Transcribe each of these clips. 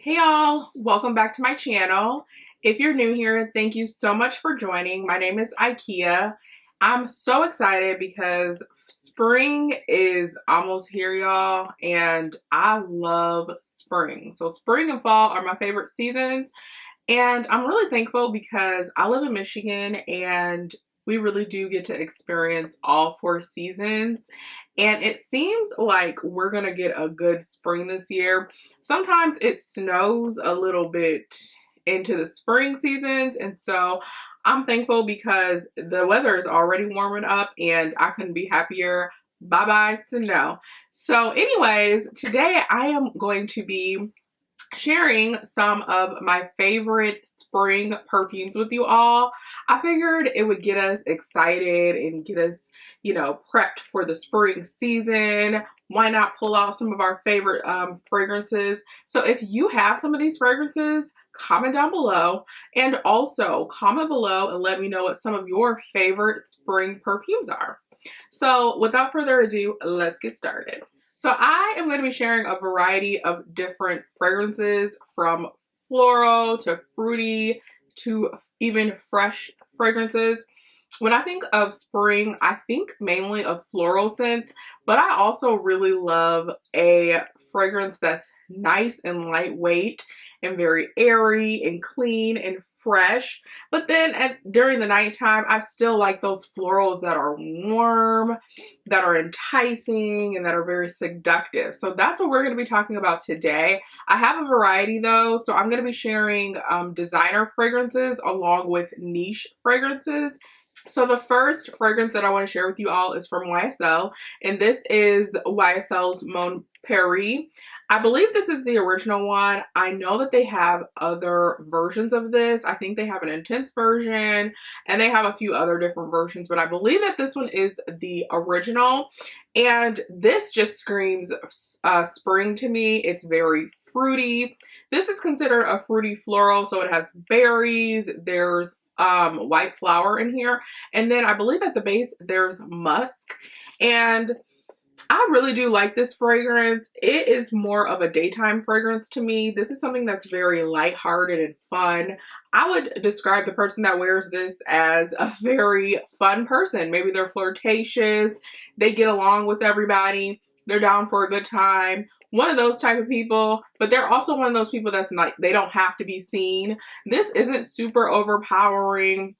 Hey y'all, welcome back to my channel. If you're new here, thank you so much for joining. My name is Ikea. I'm so excited because spring is almost here, y'all, and I love spring. So spring and fall are my favorite seasons, and I'm really thankful because I live in Michigan and we really do get to experience all four seasons. And it seems like we're going to get a good spring this year. Sometimes it snows a little bit into the spring seasons. And so I'm thankful because the weather is already warming up and I couldn't be happier. Bye bye snow. So anyways, today I am going to be sharing some of my favorite spring perfumes with you all. I figured it would get us excited and get us, prepped for the spring season. Why not pull out some of our favorite fragrances? So if you have some of these fragrances, comment down below, and also comment below and let me know what some of your favorite spring perfumes are. So without further ado, let's get started. So I am going to be sharing a variety of different fragrances, from floral to fruity to even fresh fragrances. When I think of spring, I think mainly of floral scents, but I also really love a fragrance that's nice and lightweight and very airy and clean and fresh. But then during the nighttime, I still like those florals that are warm, that are enticing, and that are very seductive. So that's what we're going to be talking about today. I have a variety though, so I'm going to be sharing designer fragrances along with niche fragrances. So the first fragrance that I want to share with you all is from YSL, and this is YSL's Mon Guerlain. I believe this is the original one. I know that they have other versions of this. I think they have an intense version and they have a few other different versions, but I believe that this one is the original. And this just screams spring to me. It's very fruity. This is considered a fruity floral, so it has berries, there's white flower in here, and then I believe at the base there's musk. And I really do like this fragrance. It is more of a daytime fragrance to me. This is something that's very lighthearted and fun. I would describe the person that wears this as a very fun person. Maybe they're flirtatious, they get along with everybody, they're down for a good time. One of those type of people, but they're also one of those people that's like, they don't have to be seen. This isn't super overpowering.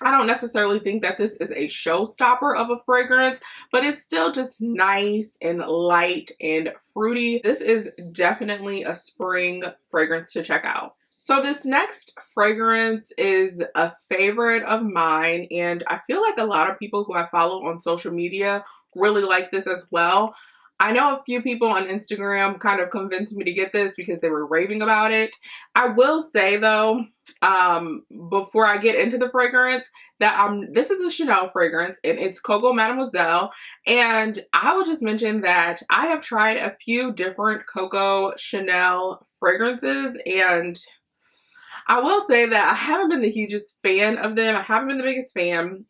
I don't necessarily think that this is a showstopper of a fragrance, but it's still just nice and light and fruity. This is definitely a spring fragrance to check out. So this next fragrance is a favorite of mine, and I feel like a lot of people who I follow on social media really like this as well. I know a few people on Instagram kind of convinced me to get this because they were raving about it. I will say though, before I get into the fragrance, that this is a Chanel fragrance and it's Coco Mademoiselle. And I will just mention that I have tried a few different Coco Chanel fragrances, and I will say that I haven't been the hugest fan of them. I haven't been the biggest fan.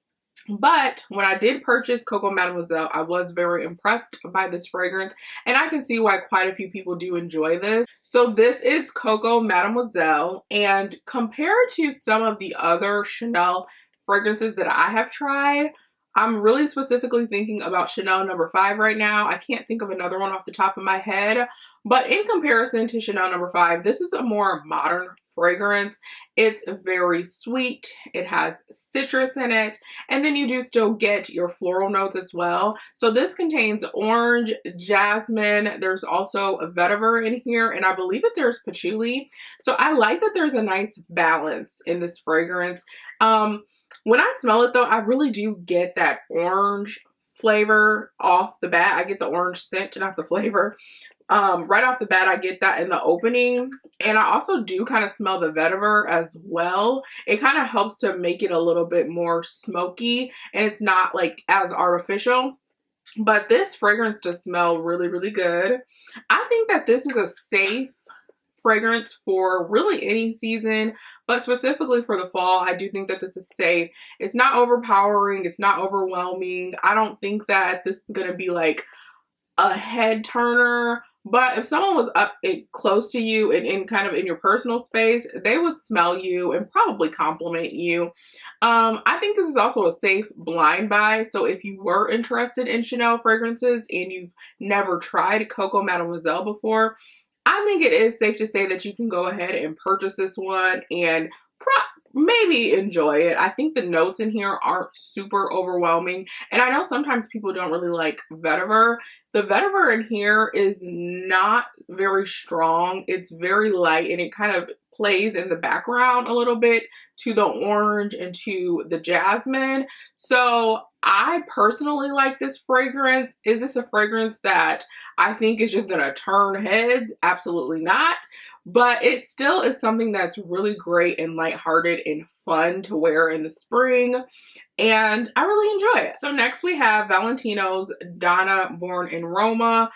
But when I did purchase Coco Mademoiselle, I was very impressed by this fragrance, and I can see why quite a few people do enjoy this. So this is Coco Mademoiselle, and compared to some of the other Chanel fragrances that I have tried, I'm really specifically thinking about Chanel No. 5 right now. I can't think of another one off the top of my head, but in comparison to Chanel No. 5, this is a more modern fragrance. It's very sweet, it has citrus in it, and then you do still get your floral notes as well. So this contains orange, jasmine, there's also a vetiver in here, and I believe that there's patchouli. So I like that there's a nice balance in this fragrance. When I smell it though, I really do get that orange flavor off the bat. I get the orange scent, not the flavor. Right off the bat, I get that in the opening, and I also do kind of smell the vetiver as well. It kind of helps to make it a little bit more smoky, and it's not like as artificial, but this fragrance does smell really, really good. I think that this is a safe fragrance for really any season, but specifically for the fall, I do think that this is safe. It's not overpowering, it's not overwhelming. I don't think that this is going to be like a head turner, But if someone was up close to you and in kind of in your personal space, they would smell you and probably compliment you. I think this is also a safe blind buy. So if you were interested in Chanel fragrances and you've never tried Coco Mademoiselle before, I think it is safe to say that you can go ahead and purchase this one and maybe enjoy it. I think the notes in here aren't super overwhelming. And I know sometimes people don't really like vetiver. The vetiver in here is not very strong. It's very light and it kind of plays in the background a little bit to the orange and to the jasmine. So I personally like this fragrance. Is this a fragrance that I think is just gonna turn heads? Absolutely not. But it still is something that's really great and lighthearted and fun to wear in the spring. And I really enjoy it. So next we have Valentino's Donna Born in Roma.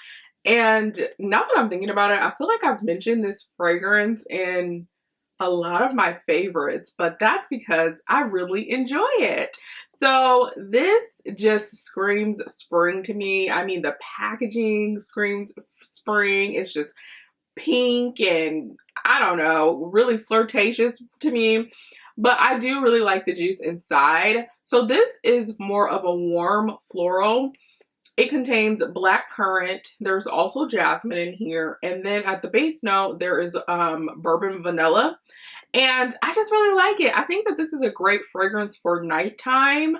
And now that I'm thinking about it, I feel like I've mentioned this fragrance in a lot of my favorites, but that's because I really enjoy it. So this just screams spring to me. I mean, the packaging screams spring. It's just pink and I don't know, really flirtatious to me. But I do really like the juice inside. So this is more of a warm floral. It contains black currant. There's also jasmine in here. And then at the base note, there is bourbon vanilla. And I just really like it. I think that this is a great fragrance for nighttime.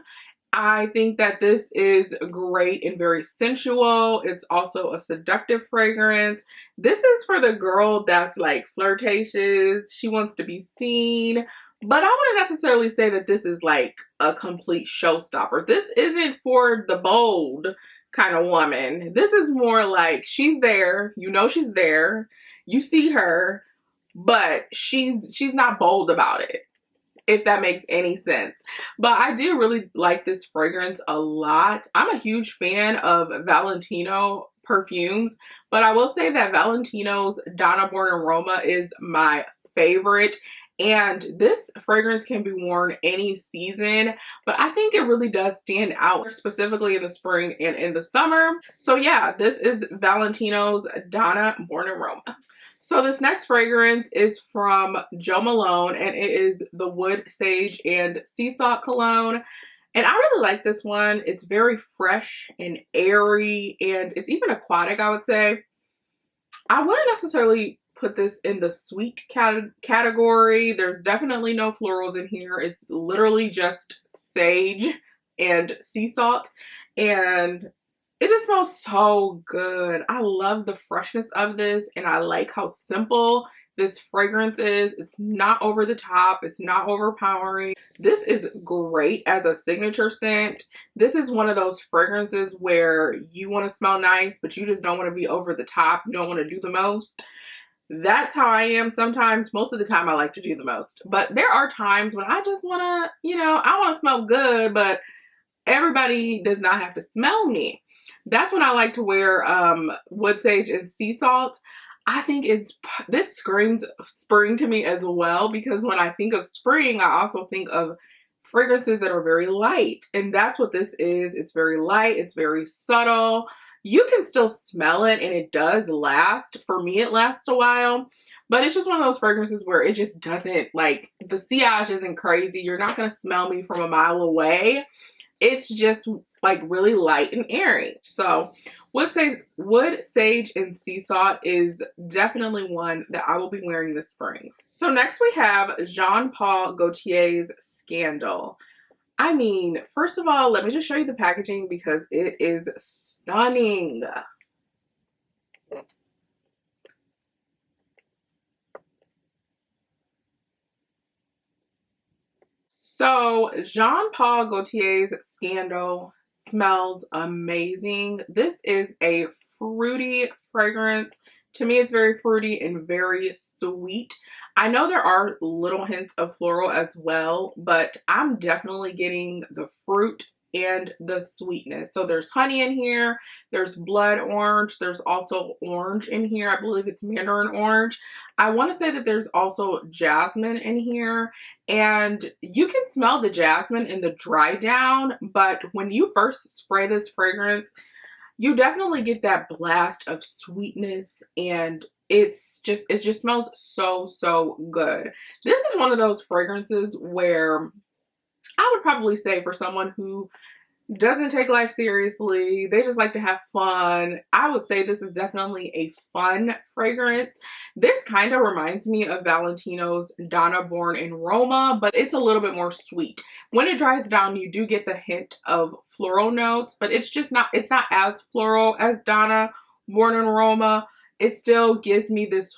I think that this is great and very sensual. It's also a seductive fragrance. This is for the girl that's like flirtatious. She wants to be seen. But I wouldn't necessarily say that this is like a complete showstopper. This isn't for the bold kind of woman. This is more like she's there. You know she's there. You see her, but she's not bold about it, if that makes any sense. But I do really like this fragrance a lot. I'm a huge fan of Valentino perfumes, but I will say that Valentino's Donna Born in Roma is my favorite. And this fragrance can be worn any season, but I think it really does stand out, specifically in the spring and in the summer. So yeah, this is Valentino's Donna Born in Roma. So this next fragrance is from Jo Malone, and it is the Wood, Sage, and Sea Salt Cologne. And I really like this one. It's very fresh and airy, and it's even aquatic, I would say. I wouldn't necessarily put this in the sweet category. There's definitely no florals in here. It's literally just sage and sea salt, and it just smells so good. I love the freshness of this, and I like how simple this fragrance is. It's not over the top. It's not overpowering. This is great as a signature scent. This is one of those fragrances where you want to smell nice, but you just don't want to be over the top. You don't want to do the most. That's how I am sometimes. Most of the time I like to do the most. But there are times when I just want to, I want to smell good, but everybody does not have to smell me. That's when I like to wear wood sage and sea salt. I think this screams spring to me as well, because when I think of spring, I also think of fragrances that are very light. And that's what this is. It's very light. It's very subtle. You can still smell it, and it does last. For me, it lasts a while. But it's just one of those fragrances where it just doesn't, like, the sillage isn't crazy. You're not going to smell me from a mile away. It's just like really light and airy. So wood, sage, and sea salt is definitely one that I will be wearing this spring. So next we have Jean Paul Gaultier's Scandal. I mean, first of all, let me just show you the packaging because it is stunning. So Jean Paul Gaultier's Scandal smells amazing. This is a fruity fragrance. To me, it's very fruity and very sweet. I know there are little hints of floral as well, but I'm definitely getting the fruit and the sweetness. So there's honey in here, there's blood orange, there's also orange in here. I believe it's mandarin orange. I want to say that there's also jasmine in here, and you can smell the jasmine in the dry down, but when you first spray this fragrance, you definitely get that blast of sweetness, and it just smells so, so good. This is one of those fragrances where I would probably say for someone who doesn't take life seriously, they just like to have fun, I would say this is definitely a fun fragrance. This kind of reminds me of Valentino's Donna Born in Roma, but it's a little bit more sweet. When it dries down, you do get the hint of floral notes, but it's not as floral as Donna Born in Roma. It still gives me this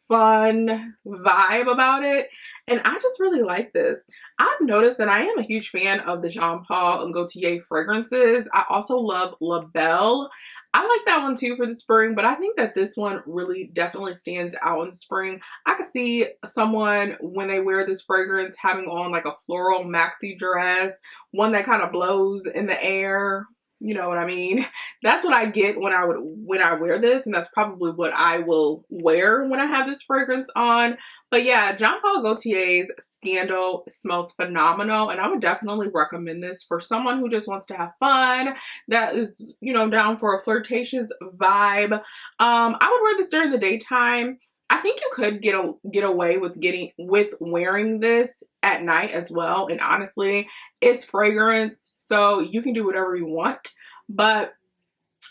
fun vibe about it, and I just really like this. I've noticed that I am a huge fan of the Jean Paul and Gaultier fragrances. I also love La Belle. I like that one too for the spring, but I think that this one really definitely stands out in the spring. I could see someone when they wear this fragrance having on like a floral maxi dress, one that kind of blows in the air. You know what I mean? That's what I get when I wear this, and that's probably what I will wear when I have this fragrance on. But yeah, Jean Paul Gaultier's Scandal smells phenomenal, and I would definitely recommend this for someone who just wants to have fun, that is, you know, down for a flirtatious vibe. I would wear this during the daytime. I think you could get away with wearing this at night as well. And honestly, it's fragrance, so you can do whatever you want. But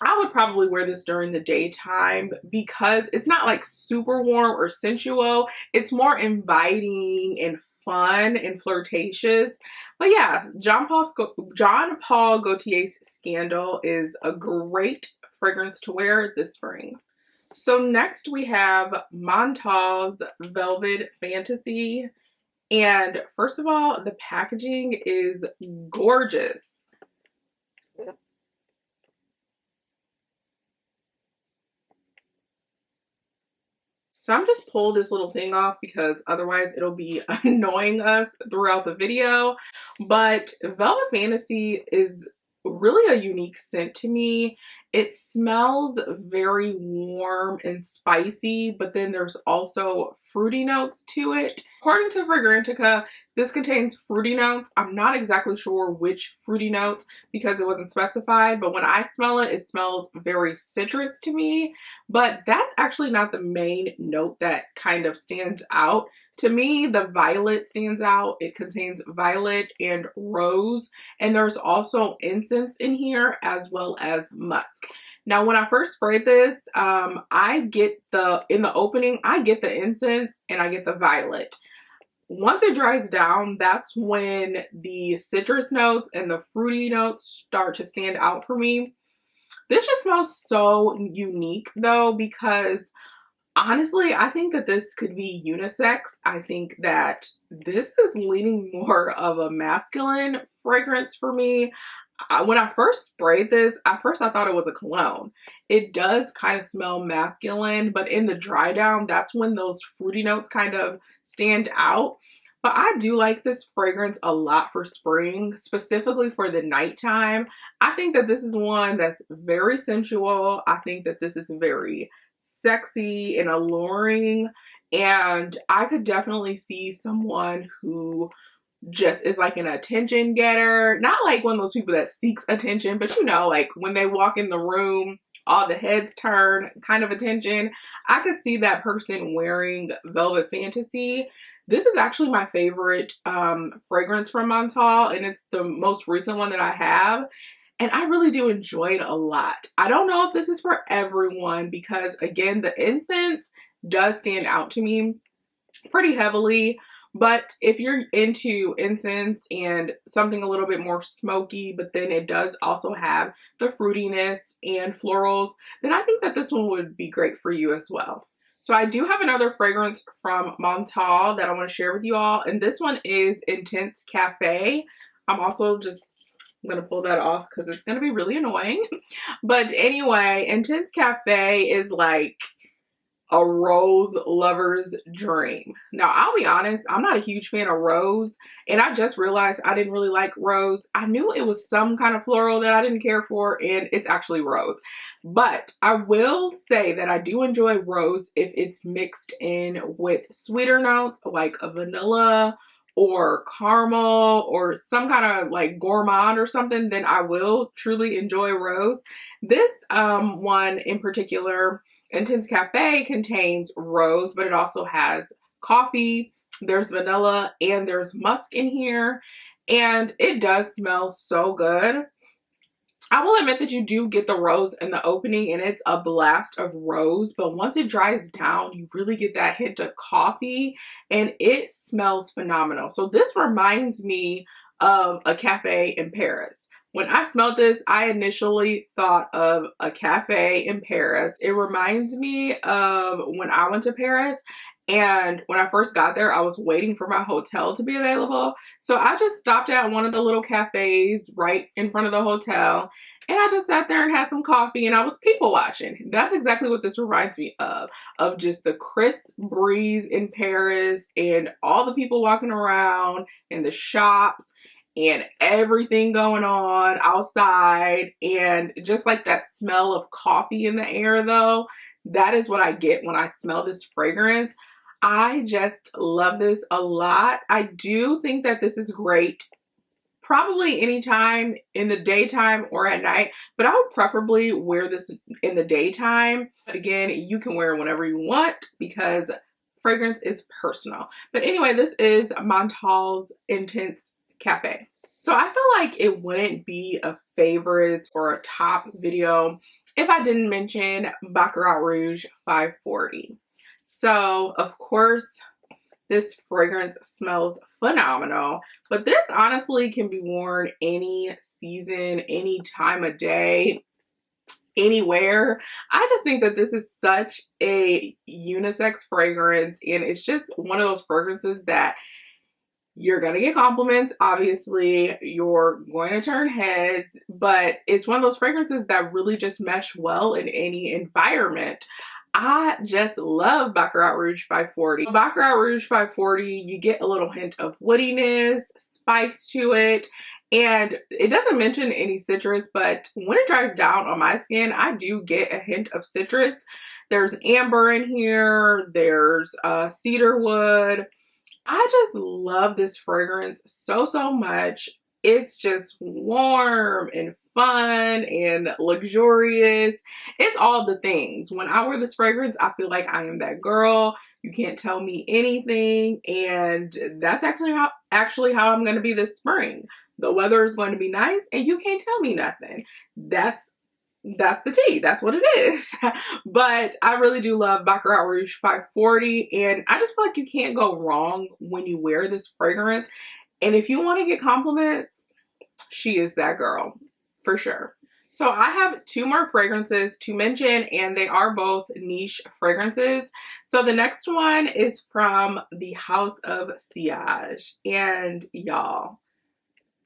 I would probably wear this during the daytime because it's not like super warm or sensual. It's more inviting and fun and flirtatious. But yeah, Jean Paul Gaultier's Scandal is a great fragrance to wear this spring. So next we have Montal's Velvet Fantasy. And first of all, the packaging is gorgeous. So I'm just pull this little thing off because otherwise it'll be annoying us throughout the video. But Velvet Fantasy is really a unique scent to me. It smells very warm and spicy, but then there's also fruity notes to it. According to Fragrantica, this contains fruity notes. I'm not exactly sure which fruity notes because it wasn't specified, but when I smell it, it smells very citrus to me. But that's actually not the main note that kind of stands out. To me, the violet stands out. It contains violet and rose, and there's also incense in here as well as musk. Now, when I first sprayed this, I get in the opening, I get the incense and I get the violet. Once it dries down, that's when the citrus notes and the fruity notes start to stand out for me. This just smells so unique though, because honestly, I think that this could be unisex. I think that this is leaning more of a masculine fragrance for me. When I first sprayed this, at first I thought it was a cologne. It does kind of smell masculine, but in the dry down, that's when those fruity notes kind of stand out. But I do like this fragrance a lot for spring, specifically for the nighttime. I think that this is one that's very sensual. I think that this is very sexy and alluring, and I could definitely see someone who just is like an attention getter, not like one of those people that seeks attention, but you know, like when they walk in the room, all the heads turn kind of attention. I could see that person wearing Velvet Fantasy. This is actually my favorite fragrance from Montal, and it's the most recent one that I have. And I really do enjoy it a lot. I don't know if this is for everyone because, again, the incense does stand out to me pretty heavily. But if you're into incense and something a little bit more smoky, but then it does also have the fruitiness and florals, then I think that this one would be great for you as well. So I do have another fragrance from Montal that I want to share with you all. And this one is Intense Cafe. I'm also just going to pull that off because it's going to be really annoying. But anyway, Intense Cafe is like a rose lover's dream. Now, I'll be honest, I'm not a huge fan of rose, and I just realized I didn't really like rose. I knew it was some kind of floral that I didn't care for, and it's actually rose. But I will say that I do enjoy rose if it's mixed in with sweeter notes like a vanilla or caramel or some kind of like gourmand or something, then I will truly enjoy rose. This one in particular, Intense Cafe, contains rose, but it also has coffee, there's vanilla, and there's musk in here. And it does smell so good. I will admit that you do get the rose in the opening and it's a blast of rose, but once it dries down, you really get that hint of coffee and it smells phenomenal. So this reminds me of a cafe in Paris. When I smelled this, I initially thought of a cafe in Paris. It reminds me of when I went to Paris, and when I first got there, I was waiting for my hotel to be available. So I just stopped at one of the little cafes right in front of the hotel. And I just sat there and had some coffee and I was people watching. That's exactly what this reminds me of just the crisp breeze in Paris and all the people walking around in the shops and everything going on outside. And just like that smell of coffee in the air though, that is what I get when I smell this fragrance. I just love this a lot. I do think that this is great probably anytime in the daytime or at night, but I would preferably wear this in the daytime. But again, you can wear it whenever you want because fragrance is personal. But anyway, this is Montal's Intense Cafe. So I feel like it wouldn't be a favorite or a top video if I didn't mention Baccarat Rouge 540. So, of course, this fragrance smells phenomenal, but this honestly can be worn any season, any time of day, anywhere. I just think that this is such a unisex fragrance, and it's just one of those fragrances that you're gonna get compliments, obviously, you're going to turn heads, but it's one of those fragrances that really just mesh well in any environment. I just love Baccarat Rouge 540. Baccarat Rouge 540, you get a little hint of woodiness, spice to it, and it doesn't mention any citrus, but when it dries down on my skin, I do get a hint of citrus. There's amber in here, there's cedar wood. I just love this fragrance so, so much. It's just warm and fun and luxurious. It's all the things. When I wear this fragrance, I feel like I am that girl. You can't tell me anything. And that's actually how I'm going to be this spring. The weather is going to be nice and you can't tell me nothing. That's the tea. That's what it is. But I really do love Baccarat Rouge 540. And I just feel like you can't go wrong when you wear this fragrance. And if you want to get compliments, she is that girl for sure. So I have two more fragrances to mention, and they are both niche fragrances. So the next one is from the House of Sillage. And y'all,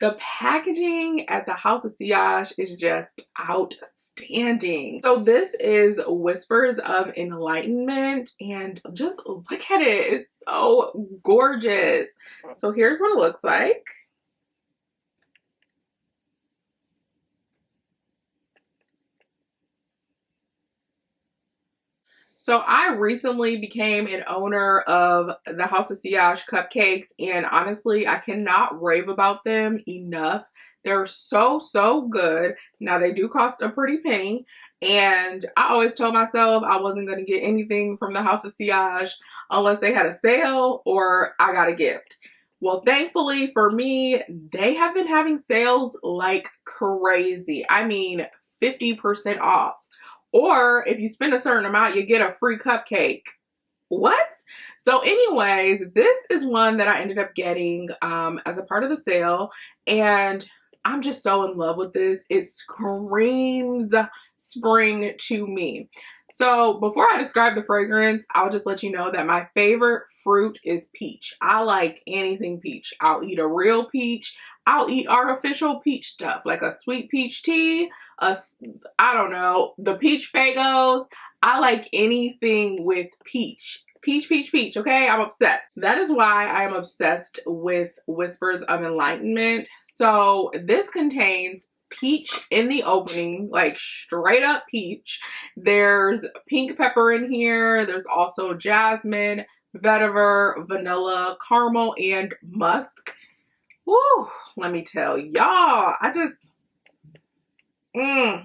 the packaging at the House of Sillage is just outstanding. So this is Whispers of Enlightenment, and just look at it. It's so gorgeous. So here's what it looks like. So I recently became an owner of the House of Sillage cupcakes, and honestly, I cannot rave about them enough. They're so, so good. Now, they do cost a pretty penny, and I always told myself I wasn't going to get anything from the House of Sillage unless they had a sale or I got a gift. Well, thankfully for me, they have been having sales like crazy. I mean, 50% off. Or if you spend a certain amount, you get a free cupcake. What? So anyways, this is one that I ended up getting as a part of the sale. And I'm just so in love with this. It screams spring to me. So before I describe the fragrance, I'll just let you know that my favorite fruit is peach. I like anything peach. I'll eat a real peach. I'll eat artificial peach stuff like a sweet peach tea, I don't know, the peach Fagos. I like anything with peach. Peach, peach, peach, okay? I'm obsessed. That is why I am obsessed with Whispers of Enlightenment. So this contains peach in the opening, like straight up peach. There's pink pepper in here. There's also jasmine, vetiver, vanilla, caramel, and musk. Woo, let me tell y'all, I just, I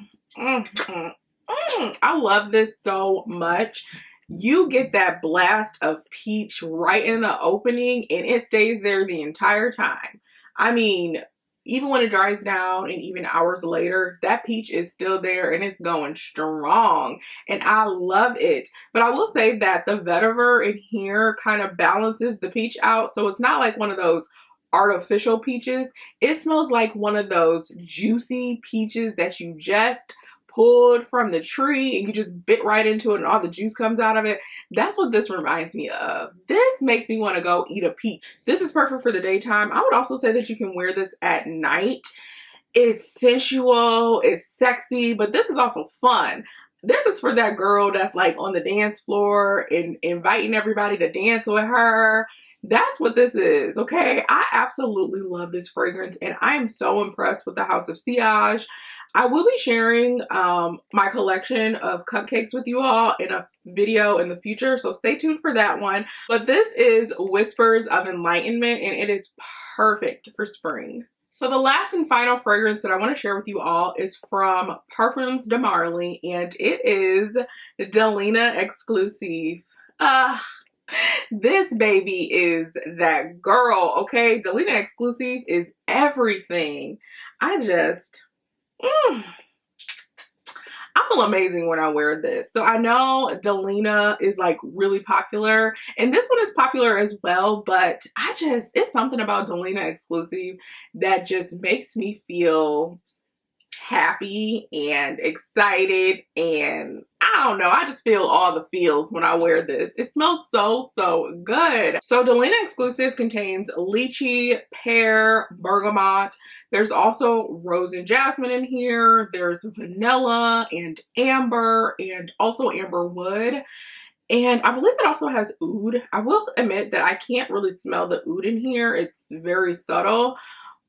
love this so much. You get that blast of peach right in the opening and it stays there the entire time. I mean, even when it dries down and even hours later, that peach is still there and it's going strong and I love it. But I will say that the vetiver in here kind of balances the peach out. So it's not like one of those artificial peaches. It smells like one of those juicy peaches that you just pulled from the tree and you just bit right into it and all the juice comes out of it. That's what this reminds me of. This makes me want to go eat a peach. This is perfect for the daytime. I would also say that you can wear this at night. It's sensual, it's sexy, but this is also fun. This is for that girl that's like on the dance floor and inviting everybody to dance with her. That's what this is, okay? I absolutely love this fragrance and I am so impressed with the House of Sillage. I will be sharing my collection of cupcakes with you all in a video in the future, so stay tuned for that one. But this is Whispers of Enlightenment and it is perfect for spring. So the last and final fragrance that I want to share with you all is from Perfumes de Marly and it is Delena Exclusive. This baby is that girl, okay? Delena Exclusive is everything. I feel amazing when I wear this. So I know Delena is like really popular and this one is popular as well, but it's something about Delena Exclusive that just makes me feel happy and excited and I don't know, I just feel all the feels when I wear this. It smells so good. So Delena Exclusive contains lychee, pear, bergamot. There's also rose and jasmine in here. There's vanilla and amber and also amber wood. And I believe it also has oud. I will admit that I can't really smell the oud in here. It's very subtle.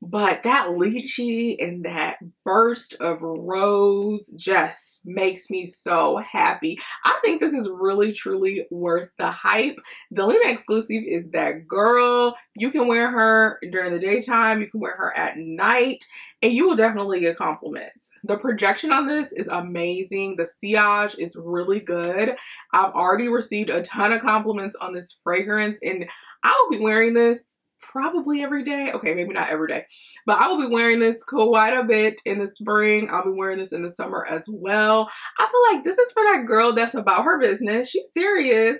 But that lychee and that burst of rose just makes me so happy. I think this is really truly worth the hype. Delena Exclusive is that girl. You can wear her during the daytime, you can wear her at night, and you will definitely get compliments. The projection on this is amazing. The sillage is really good. I've already received a ton of compliments on this fragrance and I will be wearing this probably every day. Okay, maybe not every day, but I will be wearing this quite a bit in the spring. I'll be wearing this in the summer as well. I feel like this is for that girl that's about her business. She's serious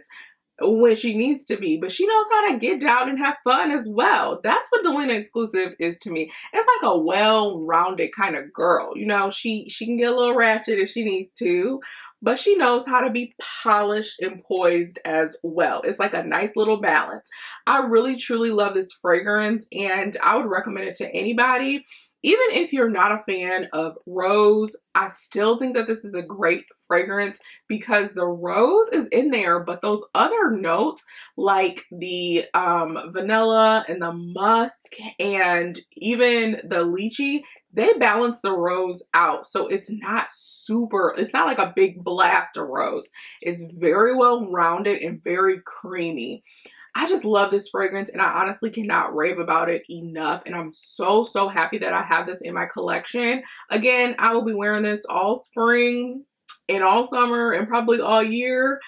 when she needs to be, but she knows how to get down and have fun as well. That's what Delena Exclusive is to me. It's like a well-rounded kind of girl. You know, she can get a little ratchet if she needs to, but she knows how to be polished and poised as well. It's like a nice little balance. I really truly love this fragrance and I would recommend it to anybody. Even if you're not a fan of rose, I still think that this is a great fragrance because the rose is in there, but those other notes like the vanilla and the musk and even the lychee, they balance the rose out. So it's not like a big blast of rose. It's very well rounded and very creamy. I just love this fragrance and I honestly cannot rave about it enough. And I'm so happy that I have this in my collection. Again, I will be wearing this all spring and all summer and probably all year.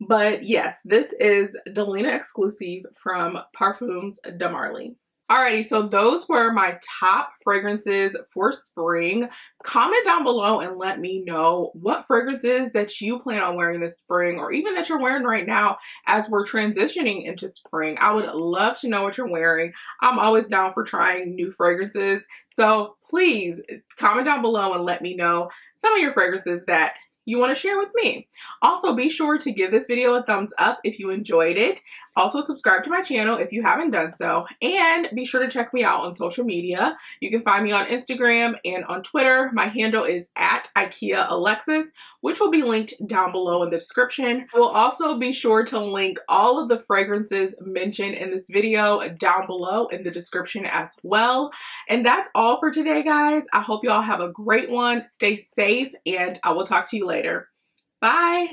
But yes, this is Delena Exclusive from Perfumes de Marly. Alrighty, so those were my top fragrances for spring. Comment down below and let me know what fragrances that you plan on wearing this spring or even that you're wearing right now as we're transitioning into spring. I would love to know what you're wearing. I'm always down for trying new fragrances. So please comment down below and let me know some of your fragrances that you want to share with me. Also, be sure to give this video a thumbs up if you enjoyed it. Also, subscribe to my channel if you haven't done so. And be sure to check me out on social media. You can find me on Instagram and on Twitter. My handle is at Ikea Alexis, which will be linked down below in the description. I will also be sure to link all of the fragrances mentioned in this video down below in the description as well. And that's all for today, guys. I hope you all have a great one. Stay safe, and I will talk to you later. Bye.